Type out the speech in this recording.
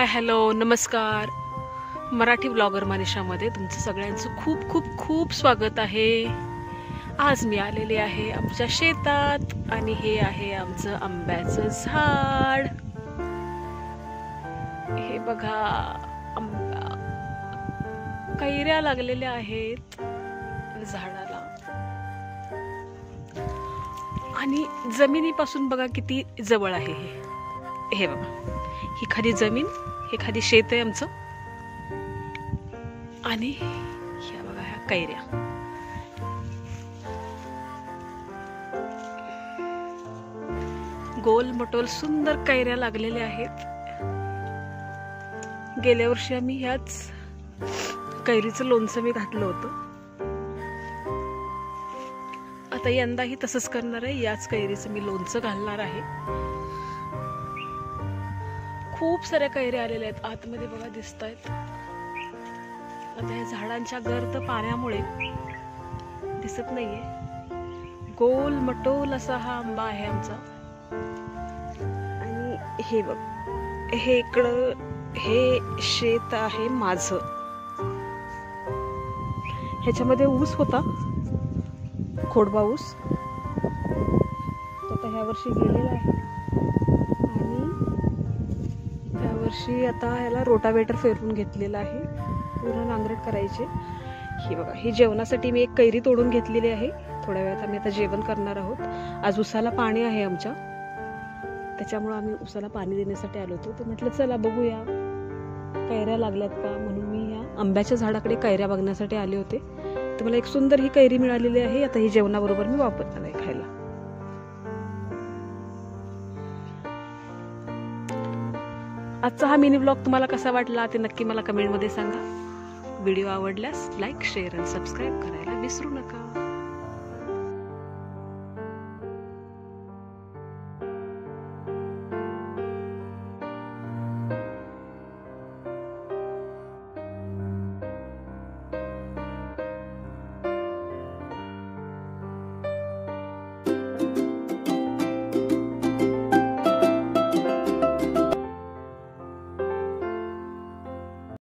Hi hello नमस्कार. Marathi blogger मनीषामध्ये तुमचं सगळ्यांचं खूप खूप खूप स्वागत आहे. आज मी आलेले आहे आमच्या शेतात आणि हे आहे आमचं आंब्याचं झाड. हे बघा आंबा कैऱ्या लागलेल्या आहेत झाडाला आणि जमिनीपासून बघा किती जवळ आहे हे बघा. ही खाली जमीन, हे खाली शेत आहे आमचं आणि ह्या बघा ह्या कैऱ्या. गोल मटोल सुंदर कैऱ्या लागलेल्या आहेत. गेल्या वर्षी आम्ही ह्याच कैरीचं लोणचं मी घातलं होतं. आता यंदाही तसंच करणार आहे, याच कैरीचं मी लोणचं घालणार आहे. खूप साऱ्या कैऱ्या आलेल्या आहेत आतमध्ये बघा दिसत आहेत. आता या झाडांच्या गर्द पाण्यामुळे दिसत नाहीये. गोल मटोल असा हा आंबा आहे आमचा. आणि हे बघ, हे इकडं हे शेत आहे माझं. ह्याच्यामध्ये ऊस होता, खोडबा ऊस. तो आता ह्या वर्षी गेलेला आहे आणि त्या वर्षी आता ह्याला रोटावेटर फेरवून घेतलेला आहे. पूर्ण नांगरट करायचे. ही बघा, ही जेवणासाठी मी एक कैरी तोडून घेतलेली आहे. थोड्या वेळात आम्ही आता जेवण करणार आहोत. आज उसाला पाणी आहे आमच्या, त्याच्यामुळे आम्ही उसाला पाणी देण्यासाठी आलो होतो. तर म्हटलं चला बघूया कैऱ्या लागल्यात का, म्हणून मी ह्या आंब्याच्या झाडाकडे कैऱ्या बघण्यासाठी आले होते. तर मला एक सुंदर ही कैरी मिळालेली आहे. आता ही जेवणाबरोबर मी वापरणार आहे खायला. आजचा हा मिनी ब्लॉग तुम्हाला कसा वाटला ते नक्की मला कमेंटमध्ये सांगा. व्हिडिओ आवडल्यास लाईक, शेअर आणि सबस्क्राईब करायला विसरू नका.